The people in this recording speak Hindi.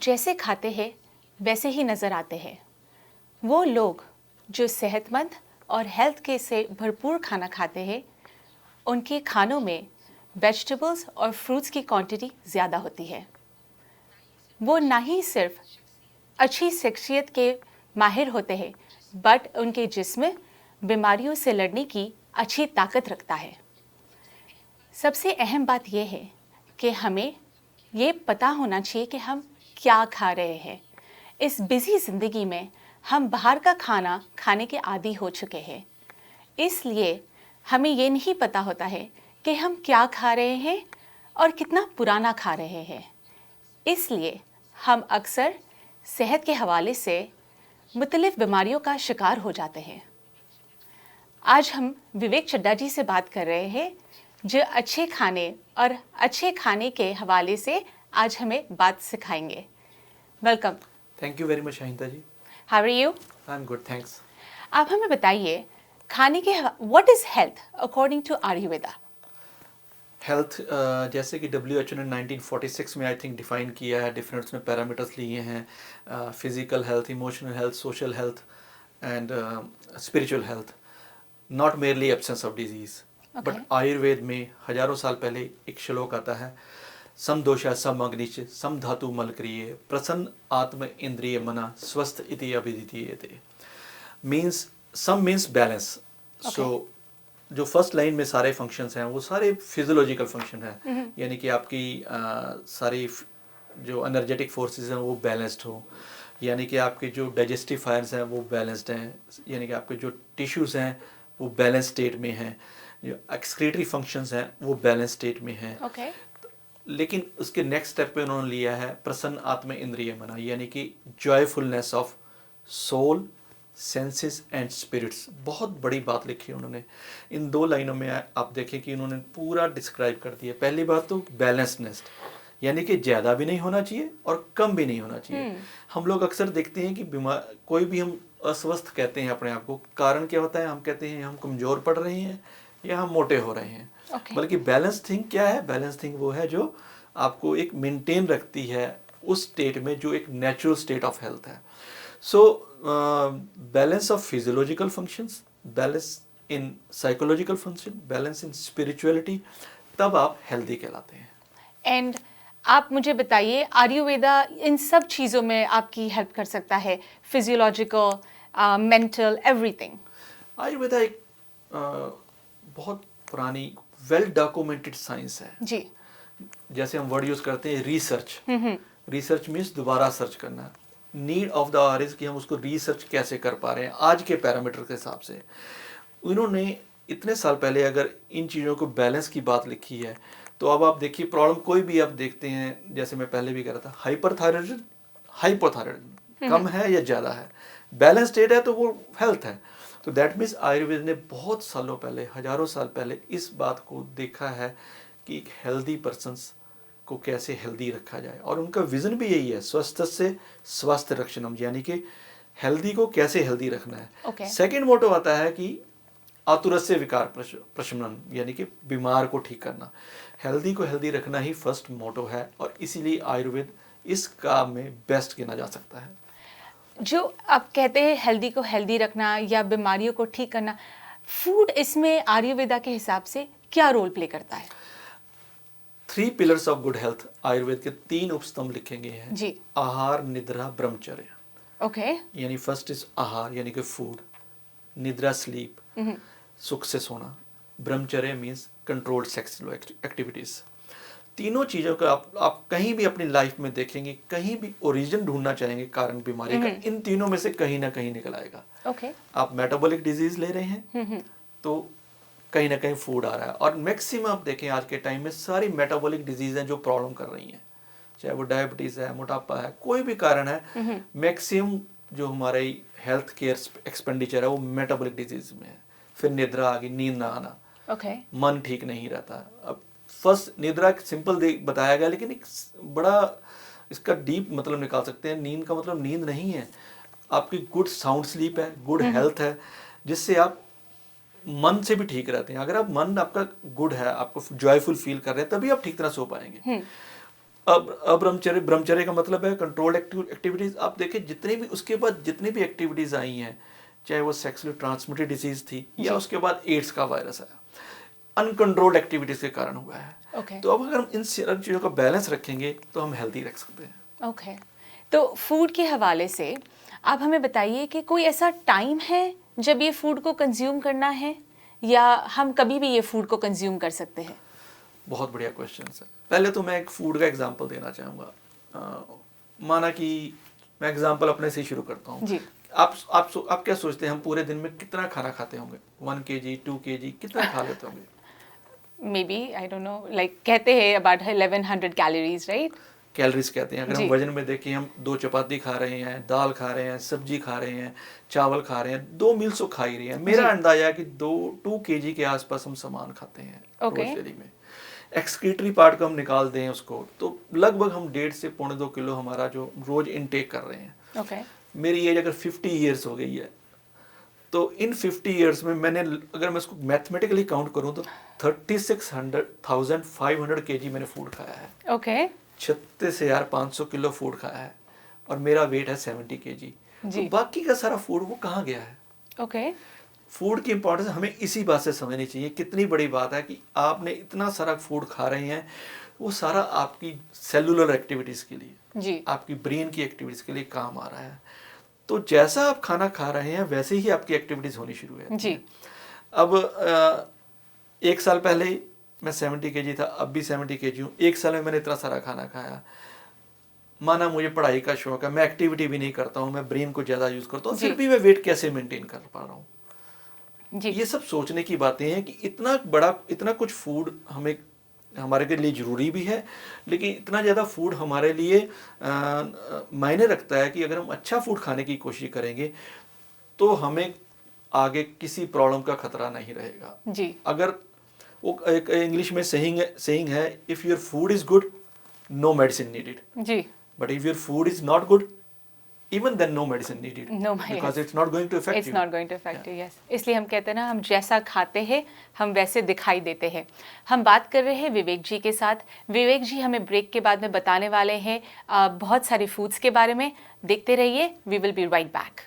जैसे खाते हैं वैसे ही नज़र आते हैं। वो लोग जो सेहतमंद और हेल्थ के से भरपूर खाना खाते हैं, उनके खानों में वेजिटेबल्स और फ्रूट्स की क्वांटिटी ज़्यादा होती है। वो ना ही सिर्फ अच्छी शख्सियत के माहिर होते हैं, बट उनके जिस्म बीमारियों से लड़ने की अच्छी ताकत रखता है। सबसे अहम बात यह है कि हमें ये पता होना चाहिए कि हम क्या खा रहे हैं। इस बिजी ज़िंदगी में हम बाहर का खाना खाने के आदी हो चुके हैं, इसलिए हमें ये नहीं पता होता है कि हम क्या खा रहे हैं और कितना पुराना खा रहे हैं। इसलिए हम अक्सर सेहत के हवाले से मुख्तलिफ बीमारियों का शिकार हो जाते हैं। आज हम विवेक चड्ढा जी से बात कर रहे हैं, जो अच्छे खाने और अच्छे खाने के हवाले से आज हमें बात सिखाएंगे। Welcome. Thank you very much Shahinta ji. How are you? I am good, thanks. आप हमें बताइए, खाने के what is health according to Ayurveda? Health जैसे कि WHO ने 1946 में आई थिंक डिफाइन किया है, डिफरेंट उसमें पैरामीटर्स लिए हैं, physical health, emotional health, social health and spiritual health, not merely absence of disease. But Ayurveda में हजारों साल पहले एक श्लोक आता है, सम दोषा सम अग्निच सम धातु मलक्रिय प्रसन्न आत्म इंद्रिय मना स्वस्थ इति अभिधीयते। मीन्स सम मीन्स बैलेंस। सो जो फर्स्ट लाइन में सारे फंक्शंस हैं वो सारे फिजियोलॉजिकल फंक्शन हैं, यानी कि आपकी सारी जो एनर्जेटिक फोर्सेस हैं वो बैलेंस्ड हो, यानी कि आपके जो डाइजेस्टिव फायर्स हैं वो बैलेंस्ड हैं, यानी कि आपके जो टिश्यूज़ हैं वो बैलेंस स्टेट में हैं, जो एक्सक्रीटरी फंक्शंस हैं वो बैलेंस स्टेट में हैं। लेकिन उसके नेक्स्ट स्टेप पे उन्होंने लिया है प्रसन्न आत्म इंद्रिय मना, यानी कि joyfulness of soul, senses and spirits. बहुत बड़ी बात लिखी है उन्होंने इन 2 लाइनों में। आप देखें कि उन्होंने पूरा डिस्क्राइब कर दिया। पहली बात तो बैलेंसनेस, यानी कि ज़्यादा भी नहीं होना चाहिए और कम भी नहीं होना चाहिए। हम लोग अक्सर देखते हैं कि बीमार कोई भी हम अस्वस्थ कहते हैं अपने आप को, कारण क्या होता है? हम कहते हैं हम कमज़ोर पड़ रहे हैं या हम मोटे हो रहे हैं। बल्कि बैलेंस थिंग क्या है? बैलेंस थिंग वो है जो आपको एक मेंटेन रखती है उस स्टेट में जो एक नेचुरल स्टेट ऑफ हेल्थ है। So balance of physiological functions, balance in psychological function, balance in spirituality, तब आप हेल्दी कहलाते हैं। एंड आप मुझे बताइए, आयुर्वेदा इन सब चीज़ों में आपकी हेल्प कर सकता है, फिजियोलॉजिकल, मेंटल, एवरीथिंग? आयुर्वेदा एक बहुत पुरानी वेल डॉक्यूमेंटेड साइंस है जी। जैसे हम वर्ड यूज करते हैं रिसर्च। रिसर्च मीन्स दोबारा सर्च करना। Need of the our is कि हम उसको रिसर्च कैसे कर पा रहे हैं आज के पैरामीटर के हिसाब से। उन्होंने इतने साल पहले अगर इन चीज़ों को बैलेंस की बात लिखी है, तो अब आप देखिए प्रॉब्लम कोई भी आप देखते हैं, जैसे मैं पहले भी कह रहा था, हाइपरथायरॉयडिज्म, हाइपोथायरॉयडिज्म कम है या ज़्यादा है, बैलेंस स्टेट है तो वो हेल्थ है। तो दैट मीन्स आयुर्वेद ने बहुत सालों पहले, हजारों साल पहले इस बात को देखा है कि एक हेल्दी पर्सन्स को कैसे हेल्दी रखा जाए, और उनका विजन भी यही है, स्वस्थ से स्वास्थ्य रक्षणम, यानी कि हेल्दी को कैसे हेल्दी रखना है। सेकंड मोटो आता है कि आतुरस्य विकार प्रशमन, यानी कि बीमार को ठीक करना। हेल्दी को हेल्दी रखना ही फर्स्ट मोटो है, और इसीलिए आयुर्वेद इस काम में बेस्ट गिना जा सकता है। जो आप कहते हैं हेल्दी को हेल्दी रखना या बीमारियों को ठीक करना, फूड इसमें आयुर्वेदा के हिसाब से क्या रोल प्ले करता है? 3 pillars of good health, Ayurveda के 3 उपस्तंभ लिखे गए हैं जी। आहार, निद्रा, ब्रह्मचर्य। यानी फर्स्ट इज आहार, यानी कि फूड, निद्रा स्लीप, सुख से सोना, ब्रह्मचर्य मीन्स कंट्रोल्ड सेक्सुअल एक्टिविटीज। तीनों चीज़ों का आप कहीं भी अपनी लाइफ में देखेंगे, कहीं भी ओरिजिन ढूंढना चाहेंगे कारण बीमारी का, इन तीनों में से कहीं ना कहीं निकल आएगा। आप मेटाबॉलिक डिजीज ले रहे हैं तो कहीं ना कहीं फूड आ रहा है, और मैक्सिमम आप देखें आज के टाइम में सारी मेटाबॉलिक डिजीज हैं जो प्रॉब्लम कर रही हैं, चाहे वो डायबिटीज़ है, मोटापा है, कोई भी कारण है, मैक्सिमम जो हमारे हेल्थ केयर एक्सपेंडिचर है वो मेटाबॉलिक डिजीज में है। फिर निद्रा आ गई, नींद ना आना, मन ठीक नहीं रहता। अब फर्स्ट निद्रा सिंपल बताया गया, लेकिन एक बड़ा इसका डीप मतलब निकाल सकते हैं। नींद का मतलब नींद नहीं है, आपकी गुड साउंड स्लीप है, गुड हेल्थ है, जिससे आप मन से भी ठीक रहते हैं। अगर आप मन आपका गुड है, आपको जॉयफुल फील कर रहे हैं, तभी आप ठीक तरह सो पाएंगे। अब ब्रह्मचर्य का मतलब है कंट्रोल्ड एक्टिविटीज। आप देखिए जितनी भी उसके बाद जितनी भी एक्टिविटीज आई हैं, चाहे वो सेक्सुअली ट्रांसमिटेड डिजीज थी या उसके बाद एड्स का वायरस आया, अनकंट्रोल्ड एक्टिविटीज के कारण हुआ है। Okay. तो अब अगर हम इन सब चीज़ों का बैलेंस रखेंगे तो हम हेल्दी रख सकते हैं। ओके तो फूड के हवाले से आप हमें बताइए कि कोई ऐसा टाइम है जब ये फूड को कंज्यूम करना है, या हम कभी भी ये फूड को कंज्यूम कर सकते हैं? बहुत बढ़िया क्वेश्चन है। पहले तो मैं एक फूड का एग्जांपल देना चाहूँगा। माना कि मैं एग्जांपल अपने से ही शुरू करता हूँ। जी। आप क्या सोचते हैं हम पूरे दिन में कितना खाना खाते होंगे? 1 kg 2 kg कितना खा लेते होंगे? Maybe I don't know, like कहते हैं अबाउट 1100 कैलोरीज, राइट? कैलोरीज कहते हैं। अगर हम वजन में देखें, हम 2 चपाती खा रहे हैं, दाल खा रहे हैं, सब्जी खा रहे हैं, चावल खा रहे हैं, 2 मील्स तो खा ही रहे हैं। मेरा अंदाजा है कि 2 kg के आसपास हम सामान खाते हैं रोज डेली में। एक्सक्रीटरी पार्ट को हम निकाल दें उसको, तो लगभग हम 1.5 से 2.25 किलो हमारा जो रोज इनटेक कर रहे हैं। ओके। मेरी एज अगर 50 ईयर्स हो गई है, तो इन 50 ईयर्स में मैंने, अगर मैं इसको मैथमेटिकली काउंट करूं तो 36,500 kg मैंने फूड खाया है। ओके। 36,500 किलो फूड खाया है और मेरा वेट है 70 kg। तो बाकी का सारा फूड वो कहाँ गया है? ओके। फूड की इंपॉर्टेंस हमें इसी बात से समझनी चाहिए। कितनी बड़ी बात है कि आपने इतना सारा फूड खा रहे हैं, वो सारा आपकी सेलुलर एक्टिविटीज़ के लिए जी। आपकी ब्रेन की एक्टिविटीज़ के लिए काम आ रहा है। तो जैसा आप खाना खा रहे हैं वैसे ही आपकी एक्टिविटीज़ होनी शुरू है जी। अब 1 साल पहले मैं 70 kg था, अब भी 70 kg हूँ। 1 साल में मैंने इतना सारा खाना खाया। माना मुझे पढ़ाई का शौक है, मैं एक्टिविटी भी नहीं करता हूँ, मैं ब्रेन को ज़्यादा यूज़ करता हूँ, फिर भी मैं वेट कैसे मेंटेन कर पा रहा हूँ? ये सब सोचने की बातें हैं कि इतना कुछ फूड हमें हमारे के लिए ज़रूरी भी है, लेकिन इतना ज़्यादा फूड हमारे लिए मायने रखता है कि अगर हम अच्छा फूड खाने की कोशिश करेंगे तो हमें आगे किसी प्रॉब्लम का खतरा नहीं रहेगा। जी। अगर वो एक इंग्लिश में सेइंग है, if your food is good no medicine needed, जी। But if your food is not good even then no medicine needed, because it's not going to affect it's you. not going to affect you, yes. इसलिए हम कहते हैं ना, हम जैसा खाते हैं हम वैसे दिखाई देते हैं। हम बात कर रहे हैं विवेक जी के साथ। विवेक जी हमें ब्रेक के बाद में बताने वाले हैं बहुत सारी फूड्स के बारे में। देखते रहिए, we will be right back.